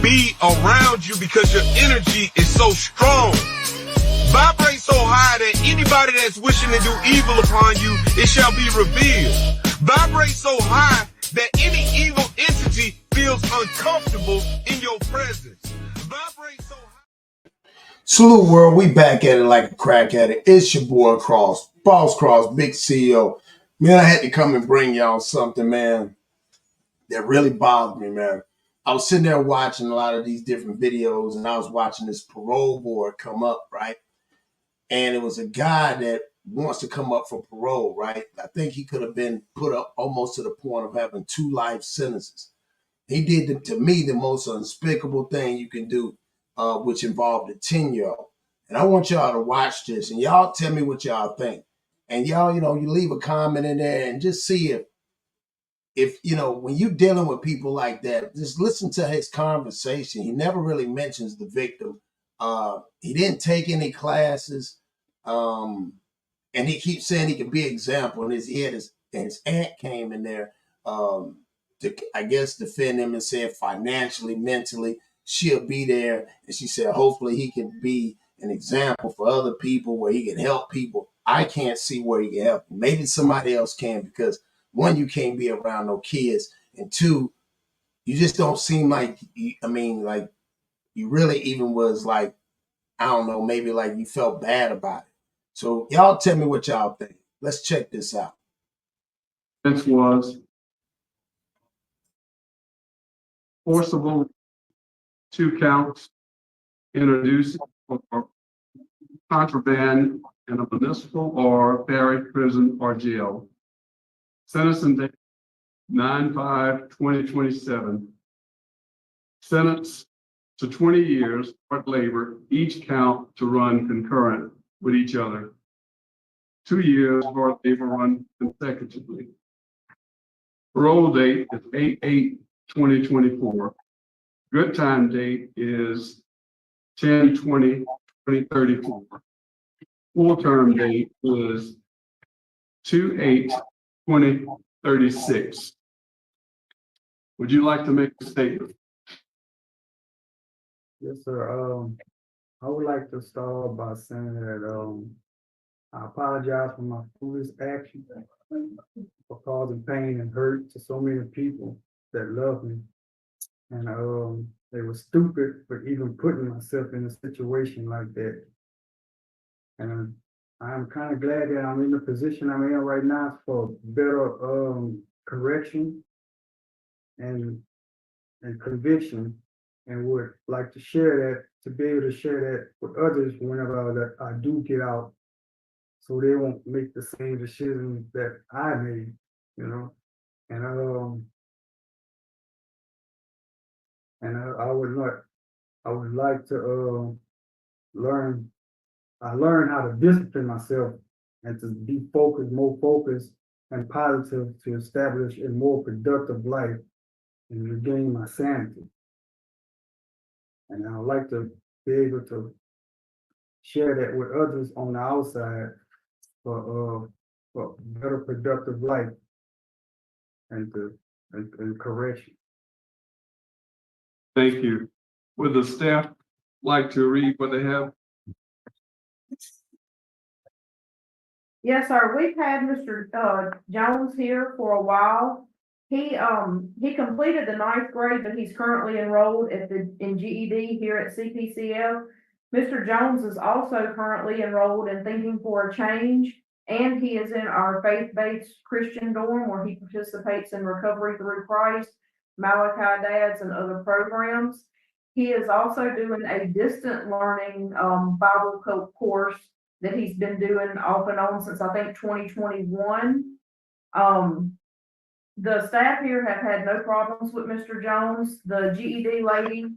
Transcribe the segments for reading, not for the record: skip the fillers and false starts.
be around you because your energy is so strong. Vibrate so high that anybody that's wishing to do evil upon you, it shall be revealed. Vibrate so high that any evil entity feels uncomfortable in your presence. Vibrate so high. Salute world, we back at it like a crack at it. It's your boy Cross, Boss Cross, big CEO. Man, I had to come and bring y'all something, man, that really bothered me, man. I was sitting there watching a lot of these different videos, and I was watching this parole board come up, right? And it was a guy that wants to come up for parole, right? I think he could have been put up almost to the point of having 2 life sentences. He did, to me, the most unspeakable thing you can do, which involved a 10-year-old. And I want y'all to watch this, and y'all tell me what y'all think. And y'all, you leave a comment in there and just see if when you're dealing with people like that, just listen to his conversation. He never really mentions the victim. He didn't take any classes. And he keeps saying he can be an example. And his aunt came in there to, I guess, defend him and said financially, mentally, she'll be there. And she said, hopefully he can be an example for other people where he can help people. I can't see where he can help. Maybe somebody else can, because 1, you can't be around no kids. And 2, you just don't seem like, like you really even was like, I don't know, maybe like you felt bad about it. So y'all tell me what y'all think. Let's check this out. This was forcible 2 counts introduced for contraband in a municipal or parish prison or jail. Sentencing date 9/5/2027. Sentence to 20 years hard labor, each count to run concurrent with each other. 2 years hard labor run consecutively. Parole date is 8/8/2024. Good time date is 10/20/2034. Full term date is 2/8/2036. Would you like to make a statement? Yes, sir. I would like to start by saying that I apologize for my foolish action for causing pain and hurt to so many people that love me. And they were stupid for even putting myself in a situation like that. And I'm kind of glad that I'm in the position I'm in right now for better correction and conviction, and would like to share that, to be able to share that with others whenever I do get out, so they won't make the same decisions that I made, And I would like to learn. I learned how to discipline myself and to be more focused and positive, to establish a more productive life and regain my sanity. And I would like to be able to share that with others on the outside for better productive life and correction. Thank you. Would the staff like to read what they have? Yes, sir. We've had Mr. Jones here for a while. He completed the 9th grade, but he's currently enrolled in GED here at CPCF. Mr. Jones is also currently enrolled in Thinking for a Change, and he is in our faith-based Christian dorm where he participates in Recovery Through Christ, Malachi Dads, and other programs. He is also doing a distant learning Bible course that he's been doing off and on since I think 2021. The staff here have had no problems with Mr. Jones. The GED lady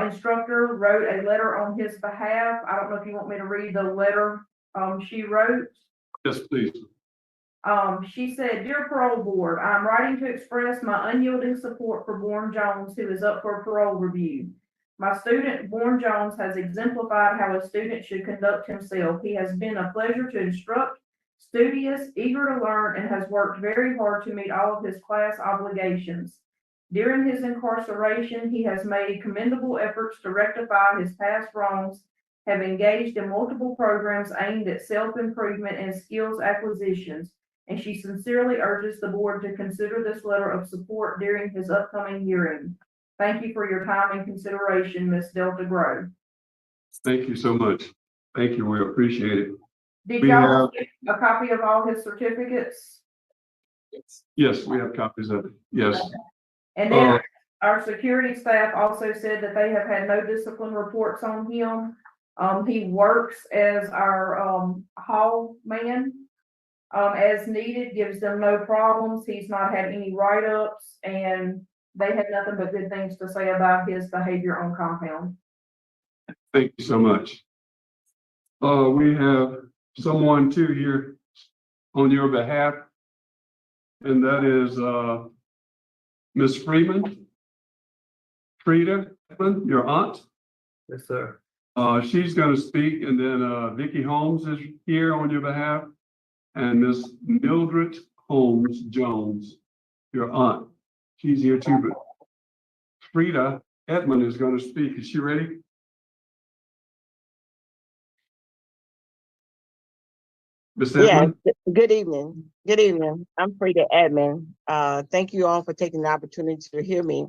instructor wrote a letter on his behalf. I don't know if you want me to read the letter she wrote. Yes, please. She said, "Dear Parole Board, I'm writing to express my unyielding support for Bourne Jones, who is up for parole review. My student, Bourne Jones, has exemplified how a student should conduct himself. He has been a pleasure to instruct, studious, eager to learn, and has worked very hard to meet all of his class obligations. During his incarceration, he has made commendable efforts to rectify his past wrongs, have engaged in multiple programs aimed at self-improvement and skills acquisitions, and she sincerely urges the board to consider this letter of support during his upcoming hearing. Thank you for your time and consideration, Ms. Delta Grove. Thank you so much. Thank you. We appreciate it. Did We y'all get a copy of all his certificates? Yes, we have copies of it. Yes. And then our security staff also said that they have had no discipline reports on him. He works as our hall man. As needed, gives them no problems. He's not had any write-ups, and they had nothing but good things to say about his behavior on compound. Thank you so much. We have someone too here on your behalf, and that is Ms. Freeman. Frida, your aunt. Yes, sir. She's going to speak, and then Vicki Holmes is here on your behalf, and Miss Mildred Holmes Jones, your aunt. She's here too, but Frida Edmond is going to speak. Is she ready? Miss Edmond? Yeah, good evening. Good evening. I'm Frida Edmond. Thank you all for taking the opportunity to hear me.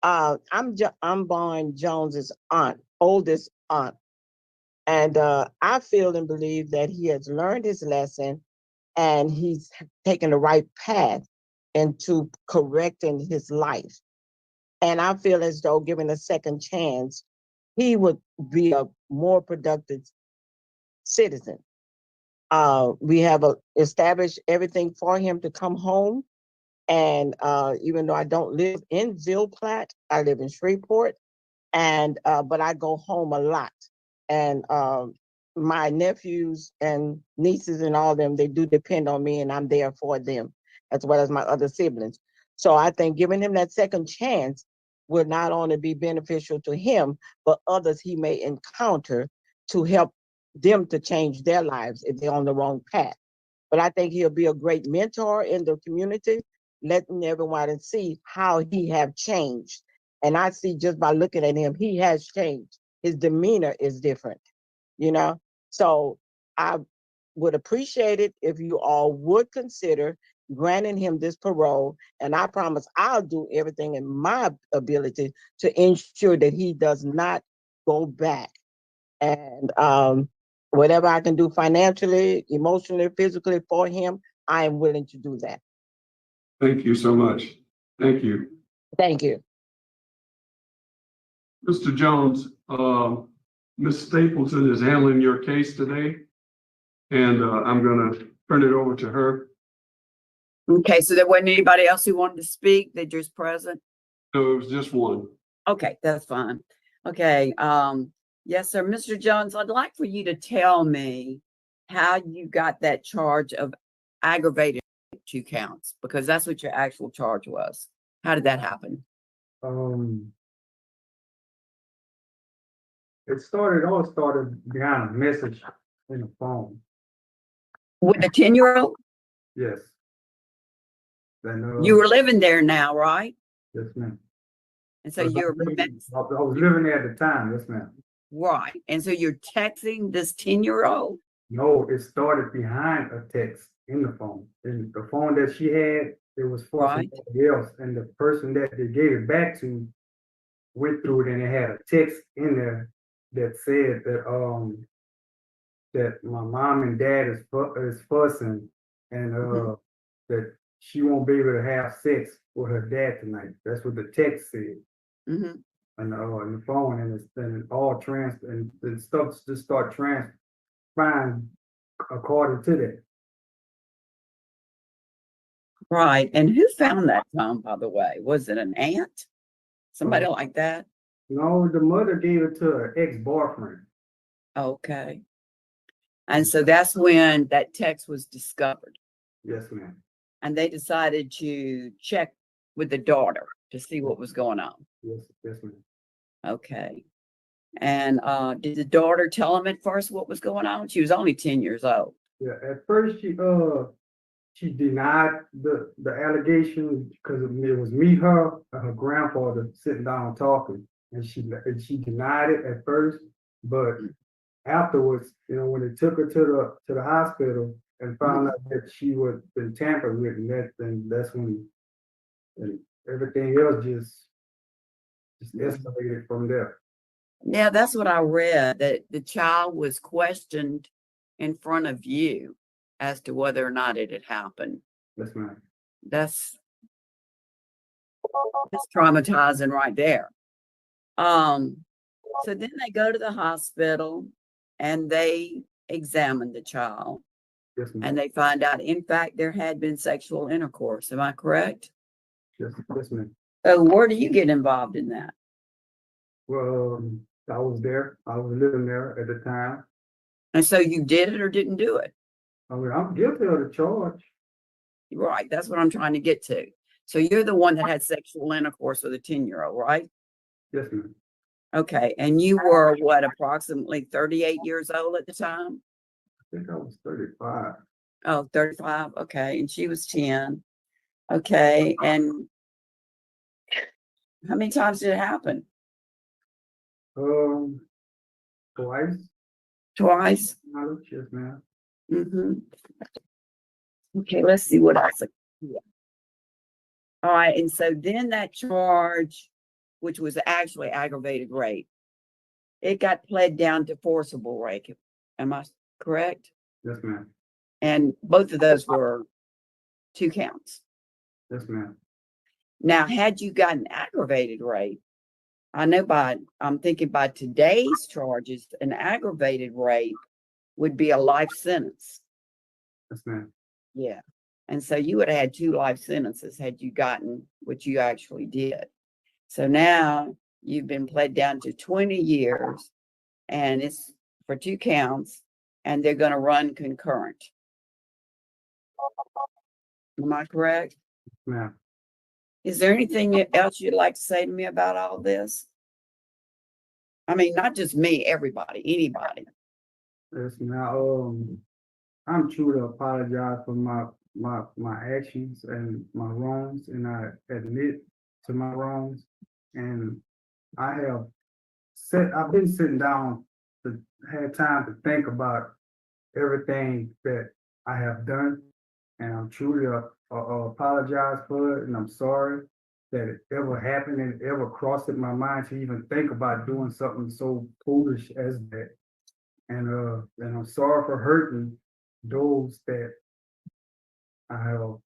I'm Barn Jones's aunt, oldest aunt. And I feel and believe that he has learned his lesson and he's taken the right path into correcting his life. And I feel as though given a second chance, he would be a more productive citizen. We have established everything for him to come home. And even though I don't live in Ville Platte, I live in Shreveport, and but I go home a lot. And my nephews and nieces and all them, they do depend on me, and I'm there for them, as well as my other siblings. So I think giving him that second chance would not only be beneficial to him, but others he may encounter to help them to change their lives if they're on the wrong path. But I think he'll be a great mentor in the community, letting everyone see how he have changed. And I see just by looking at him, he has changed. His demeanor is different, you know? So I would appreciate it if you all would consider granting him this parole. And I promise I'll do everything in my ability to ensure that he does not go back. And whatever I can do financially, emotionally, physically for him, I am willing to do that. Thank you so much. Thank you. Thank you. Mr. Jones, Ms. Stapleton is handling your case today, and I'm going to turn it over to her. Okay, so there wasn't anybody else who wanted to speak? They're just present? No, it was just one. Okay, that's fine. Okay, yes, sir. Mr. Jones, I'd like for you to tell me how you got that charge of aggravated 2 counts, because that's what your actual charge was. How did that happen? It all started behind a message in the phone. With the 10-year-old? Yes. Then, You were living there now, right? yes, ma'am. And so I you're was living there at the time, yes, ma'am. right. And so you're texting this 10-year-old? No, it started behind a text in the phone. And the phone that she had, it was for Right. somebody else. And the person that they gave it back to went through it and it had a text in there that said that my mom and dad is fussing and that she won't be able to have sex with her dad tonight. That's what the text said. Mm-hmm. And the phone and it all and the stuff just start transpiring according to that. Right. And who found that phone, by the way? Was it an aunt? Somebody like that? No, the mother gave it to her ex-boyfriend. Okay. And so that's when that text was discovered. Yes, ma'am. And they decided to check with the daughter to see what was going on. Yes, ma'am. Okay. And did the daughter tell him at first what was going on? She was only 10 years old. Yeah, at first she denied the allegation because it was me, her, and her grandfather sitting down talking, and she denied it at first, but afterwards, you know, when they took her to the hospital and found out that she was been tampered with, and that's when and everything else just escalated from there. Yeah, that's what I read, that the child was questioned in front of you as to whether or not it had happened. Yes, ma'am. That's traumatizing right there. So then they go to the hospital and they examine the child Yes, ma'am. and they find out, in fact, there had been sexual intercourse. Am I correct? Yes, ma'am. So where do you get involved in that? Well, I was there. I was living there at the time. And so you did it or didn't do it? I mean, I'm guilty of the charge. Right. That's what I'm trying to get to. So you're the one that had sexual intercourse with a 10-year-old, right? Yes, ma'am. Okay. And you were what, approximately 38 years old at the time? I think I was 35. Oh, 35. Okay. And she was 10. Okay. And how many times did it happen? Twice. Twice. Yes, ma'am. Mm-hmm. Okay, let's see what else. Yeah. All right, and so then that charge, which was actually aggravated rape, it got pled down to forcible rape. Am I correct? Yes, ma'am. And both of those were 2 counts. Yes, ma'am. Now, had you gotten aggravated rape, I know I'm thinking by today's charges, an aggravated rape would be a life sentence. Yes, ma'am. Yeah. And so you would have had 2 life sentences had you gotten what you actually did. So now you've been pled down to 20 years and it's for 2 counts and they're going to run concurrent. Am I correct? Ma'am. Is there anything else you'd like to say to me about all this? I mean, not just me, everybody, anybody. Yes, ma'am. I'm true to apologize for my actions and my wrongs, and I admit to my wrongs. And I've been sitting down to have time to think about everything that I have done, and I'm truly apologize for it, and I'm sorry that it ever happened and it ever crossed in my mind to even think about doing something so foolish as that. And I'm sorry for hurting those that I have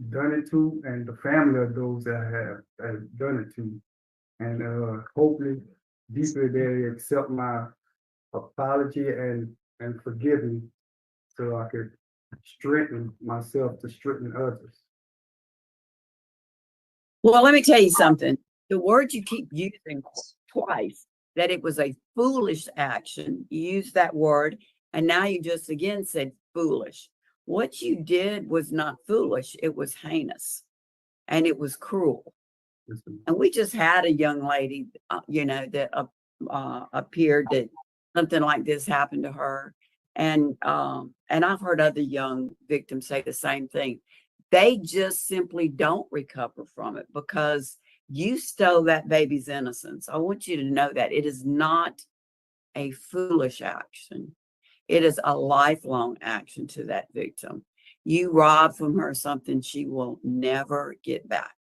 done it to, and the family of those that I have done it to. And hopefully, deeply they accept my apology and forgive me, so I could strengthen myself to strengthen others. Well, let me tell you something. The word you keep using twice, that it was a foolish action, you used that word, and now you just again said foolish. What you did was not foolish, it was heinous and it was cruel. And we just had a young lady, that appeared that something like this happened to her. And I've heard other young victims say the same thing. They just simply don't recover from it because you stole that baby's innocence. I want you to know that it is not a foolish action. It is a lifelong action to that victim. You robbed from her something she will never get back.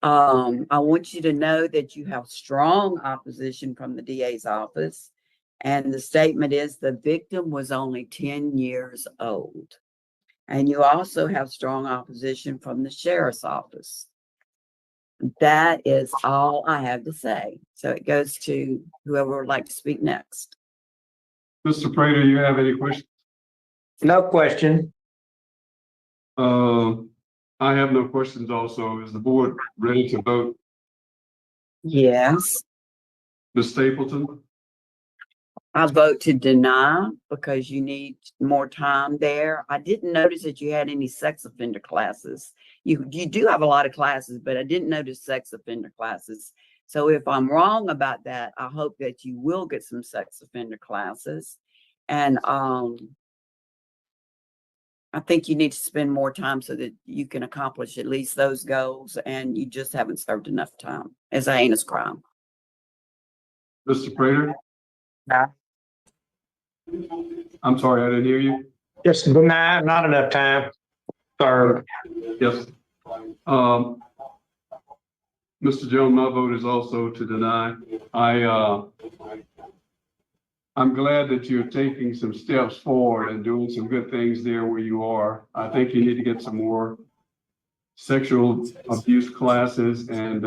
I want you to know that you have strong opposition from the DA's office. And the statement is the victim was only 10 years old. And you also have strong opposition from the sheriff's office. That is all I have to say. So it goes to whoever would like to speak next. Mr. Prater, you have any questions? No question. I have no questions also. Is the board ready to vote? Yes. Ms. Stapleton? I vote to deny because you need more time there. I didn't notice that you had any sex offender classes. You do have a lot of classes, but I didn't notice sex offender classes. So if I'm wrong about that, I hope that you will get some sex offender classes. And I think you need to spend more time so that you can accomplish at least those goals, and you just haven't served enough time as a heinous crime. Mr. Prater? Nah. I'm sorry, I didn't hear you. Just not enough time. Or Yes. Mr. Jones, my vote is also to deny. I'm glad that you're taking some steps forward and doing some good things there where you are. I think you need to get some more sexual abuse classes, and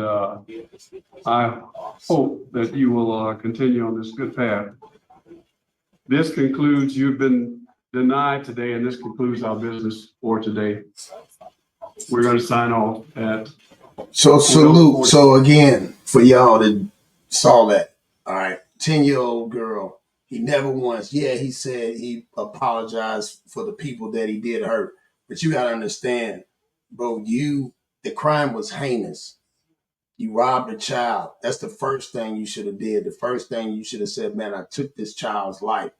I hope that you will continue on this good path. This concludes, you've been denied today, and this concludes our business for today. We're going to sign off at. So salute. So again, for y'all that saw that, all right, 10-year-old girl, he never once, yeah, he said he apologized for the people that he did hurt. But you got to understand, bro, the crime was heinous. You robbed a child. That's the first thing you should have did. The first thing you should have said, man, I took this child's life.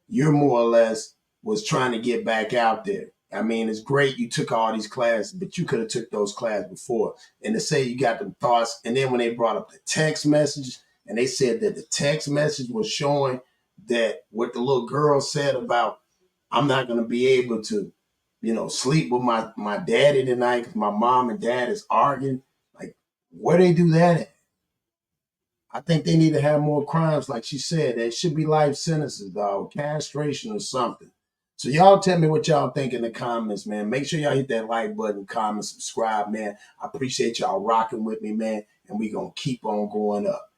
You're more or less was trying to get back out there. I mean, it's great you took all these classes, but you could have took those classes before. And to say you got them thoughts, and then when they brought up the text message, and they said that the text message was showing that what the little girl said about, I'm not going to be able to, sleep with my daddy tonight because my mom and dad is arguing. Like, where they do that at? I think they need to have more crimes, like she said. There should be life sentences, dog, castration or something. So y'all tell me what y'all think in the comments, man. Make sure y'all hit that like button, comment, subscribe, man. I appreciate y'all rocking with me, man. And we going to keep on going up.